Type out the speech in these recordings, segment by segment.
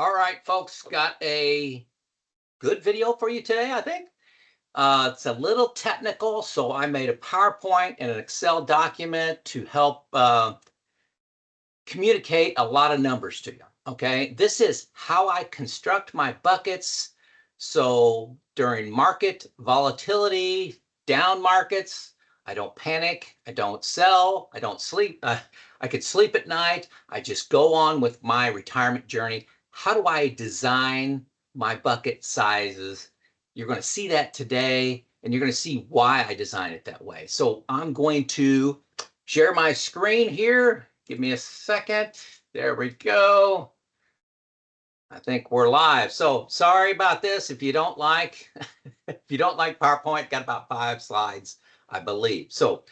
All right, folks, got a good video for you today, I think. It's a little technical, so I made a PowerPoint and an Excel document to help communicate a lot of numbers to you. Okay, this is how I construct my buckets. So during market volatility, down markets, I don't panic, I don't sell, I don't sleep. I could sleep at night. I just go on with my retirement journey. How do I design my bucket sizes? You're going to see that today, and you're going to see why I design it that way. So I'm going to share my screen here. Give me a second. There we go. I think we're live. So sorry about this. If you don't like, if you don't like PowerPoint, got about 5 slides, I believe. So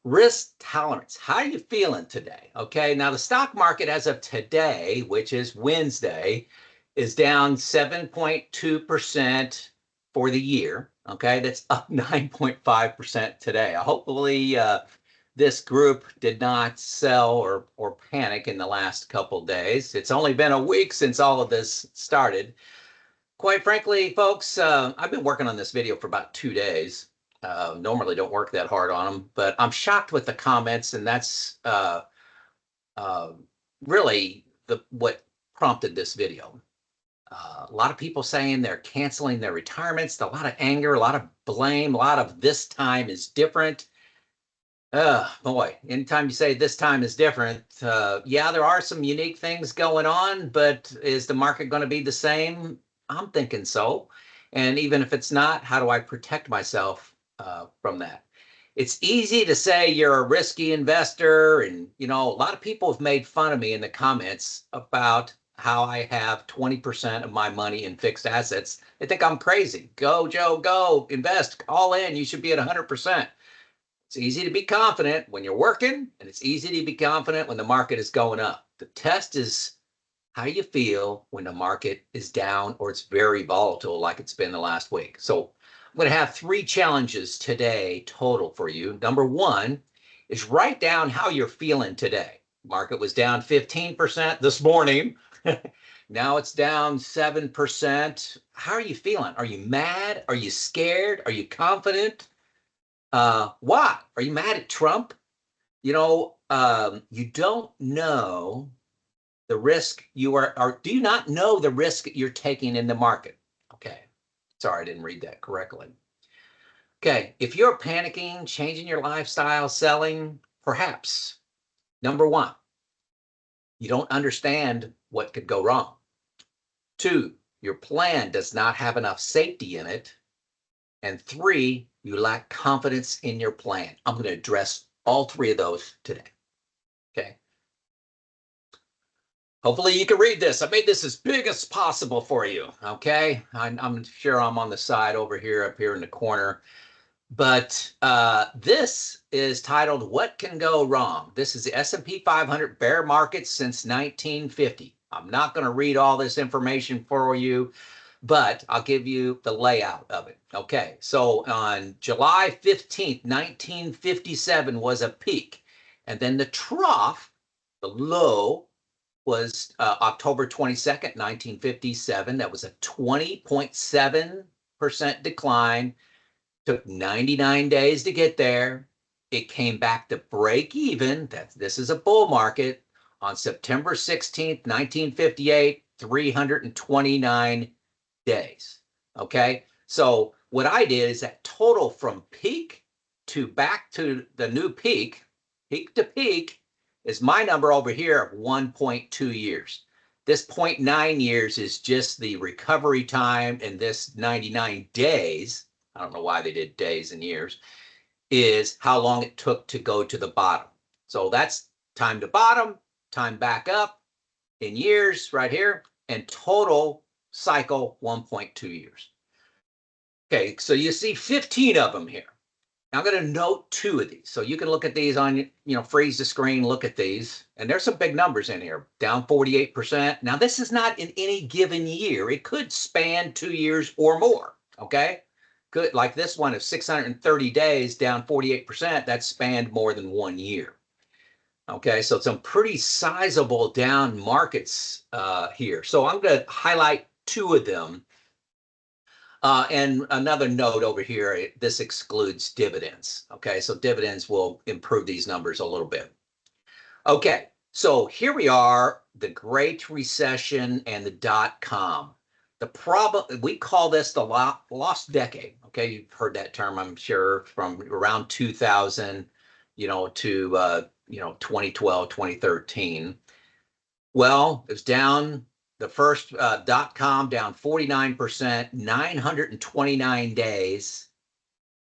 risk tolerance. How are you feeling today? Okay. Now the stock market as of today, which is Wednesday, is down 7.2% for the year. Okay. That's up 9.5% today. Hopefully, this group did not sell or panic in the last couple of days. It's only been a week since all of this started. Quite frankly, folks, I've been working on this video for about 2 days. Normally don't work that hard on them, but I'm shocked with the comments, and that's really what prompted this video. A lot of people saying they're canceling their retirements, a lot of anger, a lot of blame, a lot of this time is different. Boy, anytime you say this time is different, yeah, there are some unique things going on, but is the market going to be the same? I'm thinking so. And even if it's not, how do I protect myself from that? It's easy to say you're a risky investor. And, a lot of people have made fun of me in the comments about how I have 20% of my money in fixed assets. They think I'm crazy. Go, Joe, go, invest, all in. You should be at 100%. It's easy to be confident when you're working, and it's easy to be confident when the market is going up. The test is how you feel when the market is down or it's very volatile like it's been the last week. So I'm going to have 3 challenges today total for you. Number 1 is write down how you're feeling today. Market was down 15% this morning. Now it's down 7%. How are you feeling? Are you mad? Are you scared? Are you confident? Why? Are you mad at Trump? You don't know the risk you are, or do you not know the risk you're taking in the market? Okay. Sorry, I didn't read that correctly. Okay. If you're panicking, changing your lifestyle, selling, perhaps. Number 1, you don't understand what could go wrong. 2, your plan does not have enough safety in it. And 3, you lack confidence in your plan. I'm going to address all 3 of those today. Okay. Hopefully you can read this. I made this as big as possible for you. Okay. I'm sure I'm on the side over here, up here in the corner. But this is titled, What Can Go Wrong? This is the S&P 500 bear market since 1950. I'm not going to read all this information for you, but I'll give you the layout of it. Okay, so on July 15th, 1957 was a peak. And then the trough, the low, was October 22nd, 1957. That was a 20.7% decline. Took 99 days to get there. It came back to break even. This is a bull market on September 16th, 1958, 329 days. Okay. So what I did is that total from peak to back to the new peak to peak, is my number over here of 1.2 years. This 0.9 years is just the recovery time, and this 99 days, I don't know why they did days and years, is how long it took to go to the bottom. So that's time to bottom, time back up in years right here, and total cycle 1.2 years. Okay, so you see 15 of them here. Now I'm going to note 2 of these. So you can look at these on, freeze the screen, look at these. And there's some big numbers in here, down 48%. Now this is not in any given year. It could span 2 years or more, okay? Good, like this one of 630 days, down 48%, that spanned more than 1 year. Okay, so some pretty sizable down markets here. So I'm going to highlight two of them. And another note over here, this excludes dividends. Okay, so dividends will improve these numbers a little bit. Okay, so here we are, the Great Recession and the dot-com. The problem, we call this the lost decade. Okay, you've heard that term, I'm sure, from around 2000, to 2012, 2013. Well, it's down. The first dot-com down 49%, 929 days.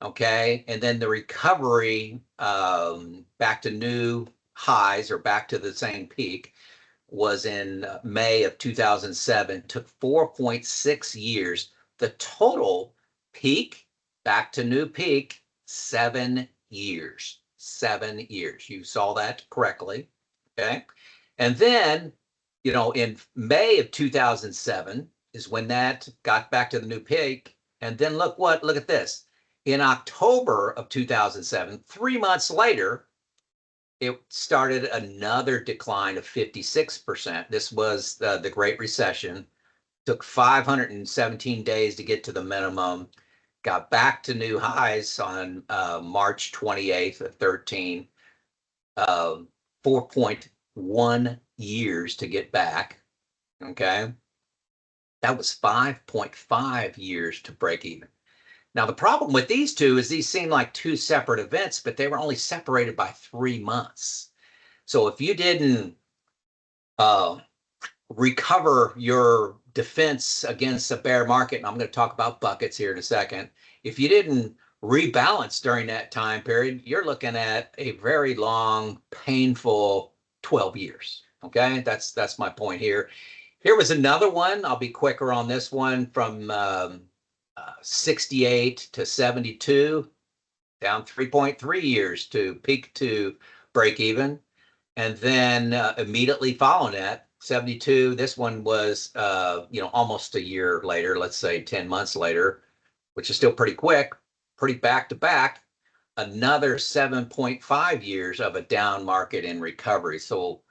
Okay, and then the recovery back to new highs or back to the same peak was in May of 2007. Took 4.6 years. The total peak back to new peak, 7 years. 7 years. You saw that correctly. Okay, and then in May of 2007 is when that got back to the new peak. And then look at this. In October of 2007, 3 months later, it started another decline of 56%. This was the Great Recession. Took 517 days to get to the minimum. Got back to new highs on March 28th of 13. 4.1 years to get back. Okay. That was 5.5 years to break even. Now, the problem with these two is these seem like two separate events, but they were only separated by 3 months. So if you didn't recover your defense against a bear market, and I'm going to talk about buckets here in a second, if you didn't rebalance during that time period, you're looking at a very long, painful 12 years. Okay, that's my point here. Here was another one. I'll be quicker on this one, from 68 to 72, down 3.3 years to peak to break even. And then immediately following that, 72, this one was, almost a year later, let's say 10 months later, which is still pretty quick, pretty back to back, another 7.5 years of a down market in recovery. So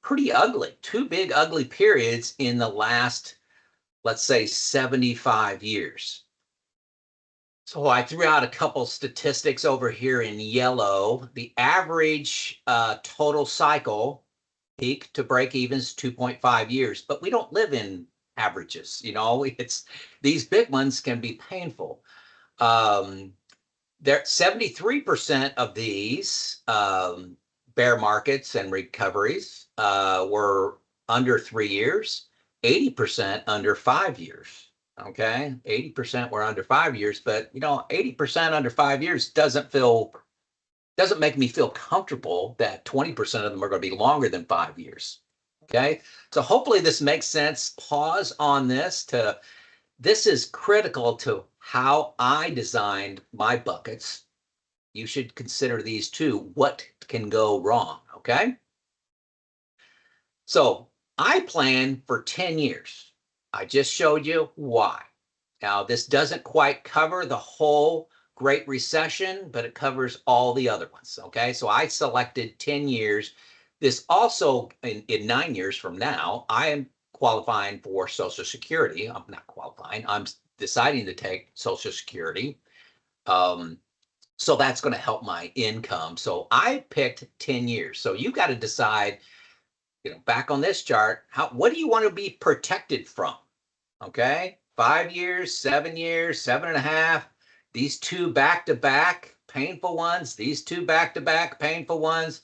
pretty ugly, two big ugly periods in the last, let's say, 75 years. So I threw out a couple statistics over here in yellow. The average total cycle peak to break even is 2.5 years, but we don't live in averages. It's these big ones can be painful. There 73% of these bear markets and recoveries were under 3 years, 80% under 5 years. Okay, 80% were under 5 years, but 80% under 5 years doesn't make me feel comfortable that 20% of them are going to be longer than 5 years. Okay, so hopefully this makes sense. Pause on this. This is critical to how I designed my buckets. You should consider these too. What can go wrong? Okay, so I plan for 10 years. I just showed you why. Now, this doesn't quite cover the whole Great Recession, but it covers all the other ones. Okay, so I selected 10 years. This also, in 9 years from now, I am qualifying for Social Security. I'm not qualifying. I'm deciding to take Social Security. So that's going to help my income. So I picked 10 years. So you got to decide, back on this chart, what do you want to be protected from? Okay, 5 years, 7 years, 7.5. These two back-to-back painful ones, these two back-to-back painful ones.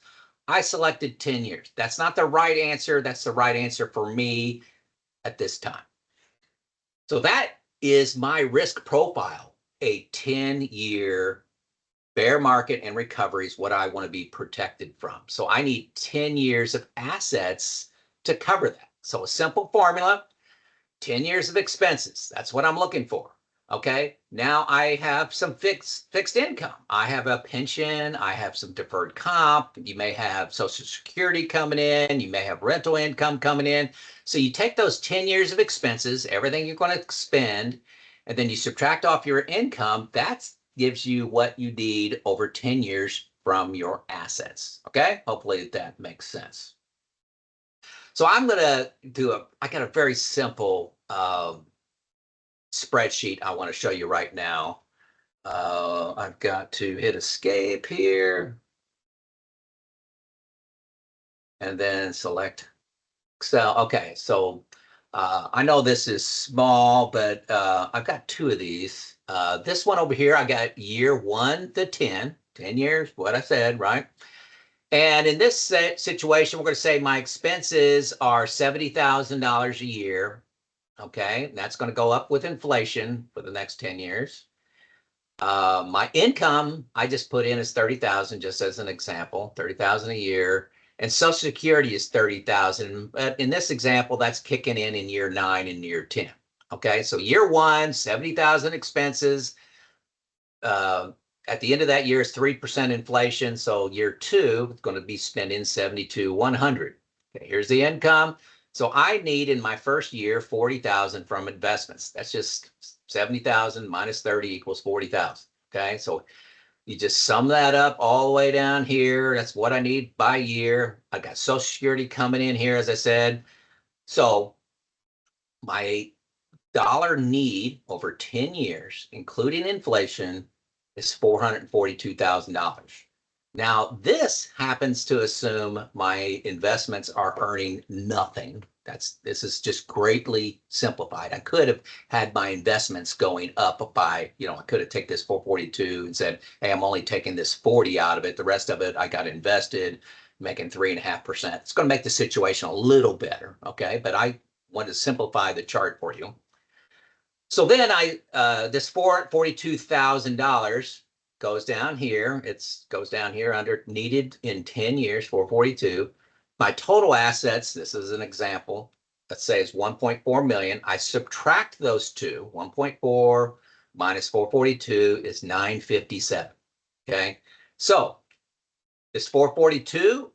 I selected 10 years. That's not the right answer. That's the right answer for me at this time. So that is my risk profile, a 10-year bear market and recovery is what I want to be protected from. So I need 10 years of assets to cover that. So a simple formula, 10 years of expenses. That's what I'm looking for. Okay, now I have some fixed income. I have a pension. I have some deferred comp. You may have Social Security coming in. You may have rental income coming in. So you take those 10 years of expenses, everything you're going to spend, and then you subtract off your income. That gives you what you need over 10 years from your assets. Okay, hopefully that makes sense. So I'm going to I got a very simple spreadsheet I want to show you right now. I've got to hit escape here and then select Excel. Okay, so I know this is small, but I've got two of these. This one over here, I got year 1 to 10 years, what I said, right? And in this situation, we're going to say my expenses are $70,000 a year. Okay, and that's going to go up with inflation for the next 10 years. My income, I just put in as 30,000, just as an example, 30,000 a year. And Social Security is 30,000. But in this example, that's kicking in year 9 and year 10. Okay, so year 1, 70,000 expenses. At the end of that year is 3% inflation. So year 2, it's going to be spending 72,100. Okay, here's the income. So I need in my first year 40,000 from investments. That's just 70,000 minus 30 equals 40,000. Okay, so you just sum that up all the way down here. That's what I need by year. I got Social Security coming in here, as I said. So my dollar need over 10 years, including inflation, is $442,000. Now, this happens to assume my investments are earning nothing. This is just greatly simplified. I could have had my investments going up by, I could have taken this 442 and said, hey, I'm only taking this 40 out of it. The rest of it I got invested, making 3.5%. It's going to make the situation a little better, okay? But I want to simplify the chart for you. So then this $442,000 goes down here. It goes down here under needed in 10 years, 442. My total assets, this is an example, let's say it's 1.4 million. I subtract those two, 1.4 minus 442 is 957. Okay, so this 442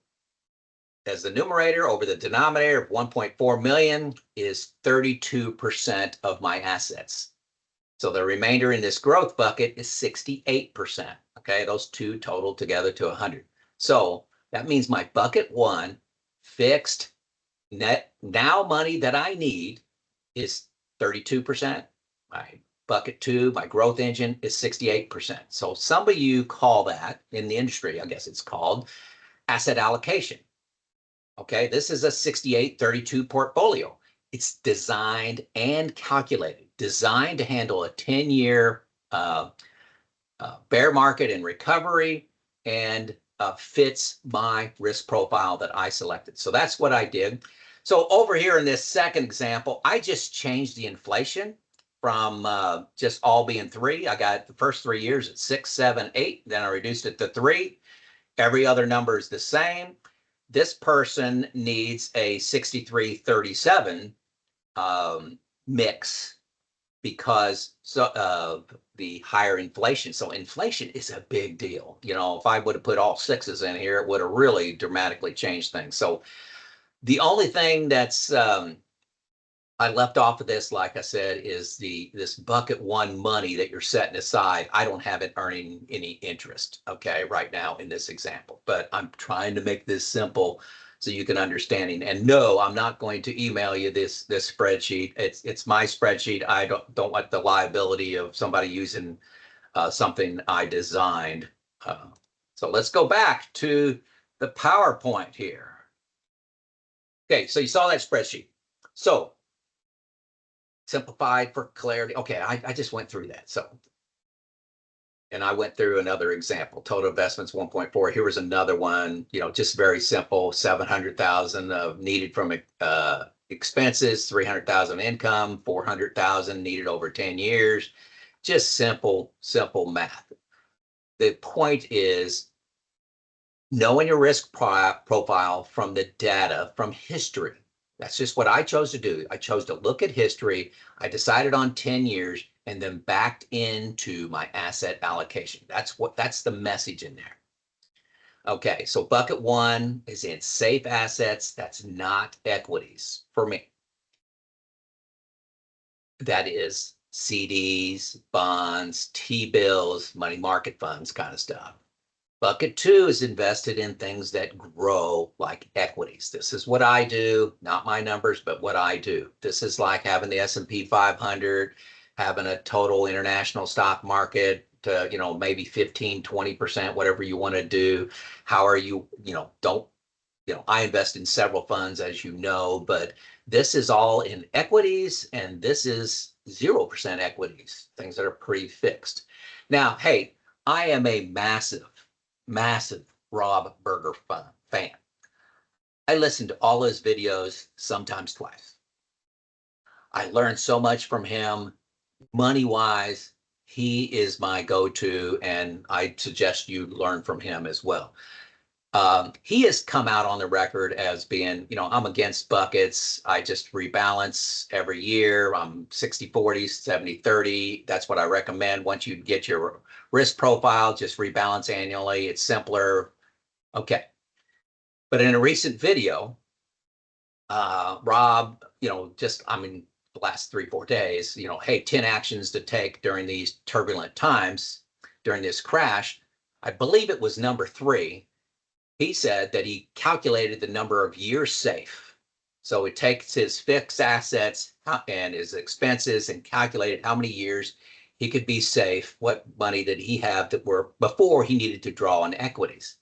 as the numerator over the denominator of 1.4 million is 32% of my assets. So the remainder in this growth bucket is 68%. Okay, those two total together to 100. So that means my bucket 1 fixed net now money that I need is 32%. My bucket 2, my growth engine, is 68%. So some of you call that in the industry, I guess it's called asset allocation. Okay, this is a 68-32 portfolio. It's designed and calculated, designed to handle a 10-year bear market and recovery, and fits my risk profile that I selected. So that's what I did. So over here in this second example, I just changed the inflation from just all being 3. I got the first 3 years at 6, 7, 8. Then I reduced it to 3. Every other number is the same. This person needs a 63-37 mix because of the higher inflation. So inflation is a big deal. If I would have put all 6s in here, it would have really dramatically changed things. So the only thing that's I left off of this, like I said, is this bucket 1 money that you're setting aside. I don't have it earning any interest, okay, right now in this example. But I'm trying to make this simple so you can understand it. And no, I'm not going to email you this spreadsheet. It's my spreadsheet. I don't want the liability of somebody using something I designed. So let's go back to the PowerPoint here. Okay, so you saw that spreadsheet. So simplified for clarity. Okay, I just went through that. So, and I went through another example. Total investments 1.4. Here was another one. Just very simple. 700,000 of needed from expenses, 300,000 income, 400,000 needed over 10 years. Just simple math. The point is knowing your risk profile from the data, from history. That's just what I chose to do. I chose to look at history. I decided on 10 years and then backed into my asset allocation. That's the message in there. Okay, so bucket 1 is in safe assets. That's not equities for me. That is CDs, bonds, T-bills, money market funds kind of stuff. Bucket two is invested in things that grow like equities. This is what I do, not my numbers, but what I do. This is like having the S&P 500, having a total international stock market to, maybe 15, 20%, whatever you want to do. How are you, don't, I invest in several funds, as you know, but this is all in equities and this is 0% equities, things that are pretty fixed. Now, hey, I am a massive Rob Berger fan. I listen to all his videos, sometimes twice. I learned so much from him, money wise. He is my go-to, and I suggest you learn from him as well. He has come out on the record as being, I'm against buckets. I just rebalance every year. I'm 60-40, 70-30. That's what I recommend. Once you get your risk profile, just rebalance annually. It's simpler. Okay. But in a recent video, Rob, the last 3, 4 days, hey, 10 actions to take during these turbulent times, during this crash. I believe it was number 3. He said that he calculated the number of years safe. So it takes his fixed assets and his expenses and calculated how many years he could be safe, what money did he have that were before he needed to draw on equities.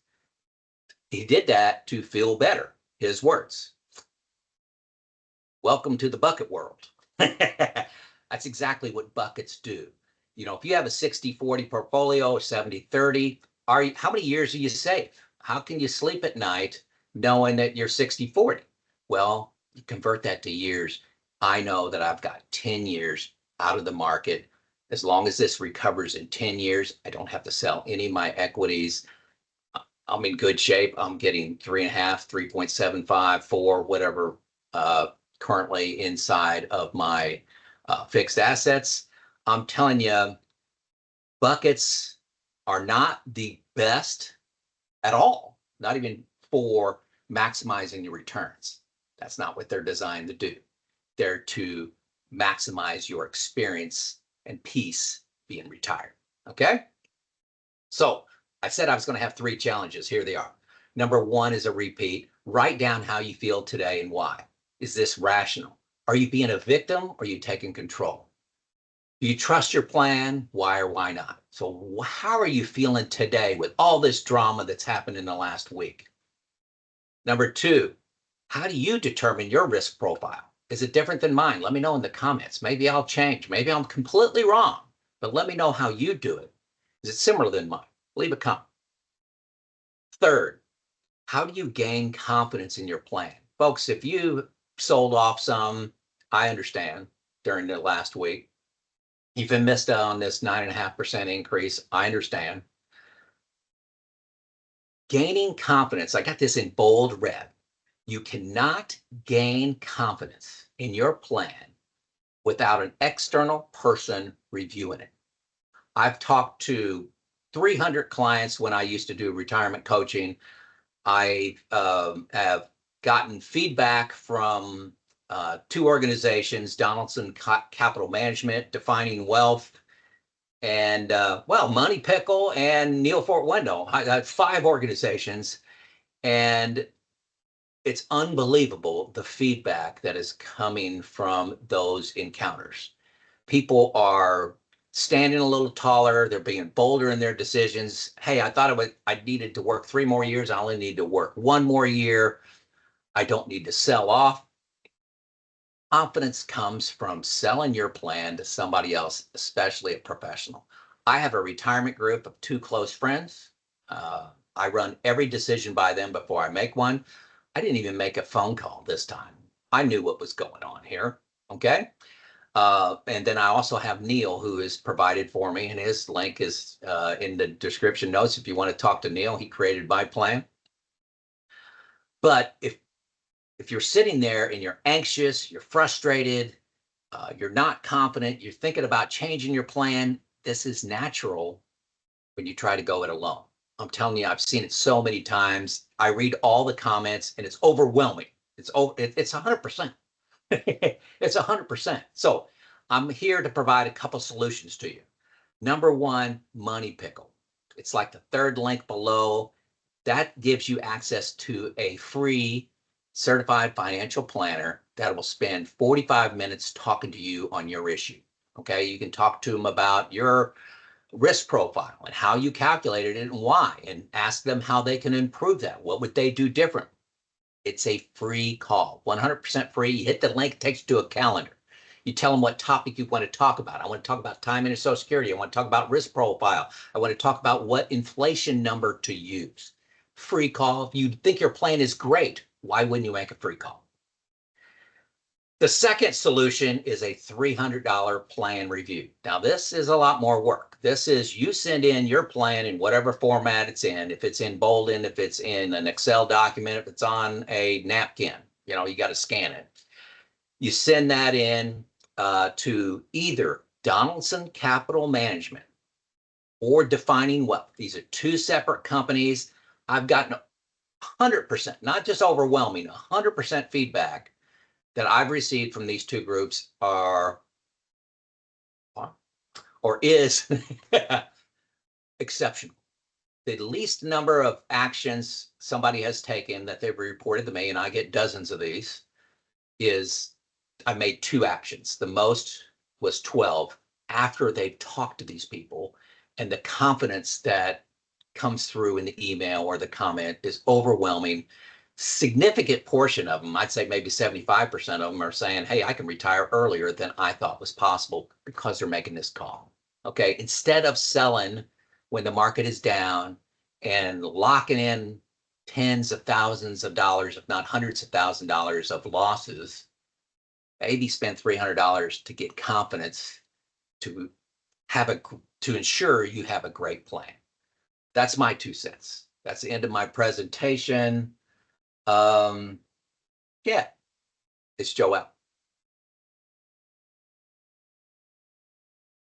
He did that to feel better, his words. Welcome to the bucket world. That's exactly what buckets do. If you have a 60-40 portfolio or 70-30, how many years are you safe? How can you sleep at night knowing that you're 60-40? Well, you convert that to years. I know that I've got 10 years out of the market. As long as this recovers in 10 years, I don't have to sell any of my equities. I'm in good shape. I'm getting 3.5, 3.75, 4, whatever, currently inside of my fixed assets. I'm telling you, buckets are not the best at all, not even for maximizing your returns. That's not what they're designed to do. They're to maximize your experience and peace being retired. Okay? So I said I was going to have 3 challenges. Here they are. Number 1 is a repeat. Write down how you feel today and why. Is this rational? Are you being a victim or are you taking control? Do you trust your plan? Why or why not? So how are you feeling today with all this drama that's happened in the last week? Number 2, how do you determine your risk profile? Is it different than mine? Let me know in the comments. Maybe I'll change. Maybe I'm completely wrong, but let me know how you do it. Is it similar than mine? Leave a comment. Third, how do you gain confidence in your plan? Folks, if you sold off some, I understand, during the last week. You've been missed out on this 9.5% increase. I understand. Gaining confidence. I got this in bold red. You cannot gain confidence in your plan without an external person reviewing it. I've talked to 300 clients when I used to do retirement coaching. I have gotten feedback from 2 organizations, Donaldson Capital Management, Defining Wealth, and Money Pickle and Neil Fort Window. I have 5 organizations, and it's unbelievable the feedback that is coming from those encounters. People are standing a little taller. They're being bolder in their decisions. Hey, I thought I needed to work 3 more years. I only need to work 1 more year. I don't need to sell off. Confidence comes from selling your plan to somebody else, especially a professional. I have a retirement group of 2 close friends. I run every decision by them before I make one. I didn't even make a phone call this time. I knew what was going on here. Okay. And then I also have Neil, who is provided for me, and his link is in the description notes. If you want to talk to Neil, he created my plan. But if you're sitting there and you're anxious, you're frustrated, you're not confident, you're thinking about changing your plan, this is natural when you try to go it alone. I'm telling you, I've seen it so many times. I read all the comments and it's overwhelming. It's 100%. It's 100%. So I'm here to provide a couple solutions to you. Number 1, Money Pickle. It's like the third link below. That gives you access to a free certified financial planner that will spend 45 minutes talking to you on your issue. Okay, you can talk to them about your risk profile and how you calculated it and why, and ask them how they can improve that. What would they do different? It's a free call, 100% free. You hit the link, it takes you to a calendar. You tell them what topic you want to talk about. I want to talk about time and Social Security. I want to talk about risk profile. I want to talk about what inflation number to use. Free call. If you think your plan is great, why wouldn't you make a free call? The second solution is a $300 plan review. Now, this is a lot more work. This is you send in your plan in whatever format it's in. If it's in Boldin, if it's in an Excel document, if it's on a napkin, you got to scan it. You send that in to either Donaldson Capital Management or Defining Wealth. These are two separate companies. I've gotten 100%, not just overwhelming, 100% feedback that I've received from these two groups is exceptional. The least number of actions somebody has taken that they've reported to me, and I get dozens of these, is I made 2 actions. The most was 12 after they've talked to these people, and the confidence that comes through in the email or the comment is overwhelming. Significant portion of them, I'd say maybe 75% of them, are saying, hey, I can retire earlier than I thought was possible because they're making this call. Okay, instead of selling when the market is down and locking in tens of thousands of dollars, if not hundreds of thousands of dollars of losses, maybe spend $300 to get confidence to ensure you have a great plan. That's my 2 cents. That's the end of my presentation. Yeah, it's Joe out.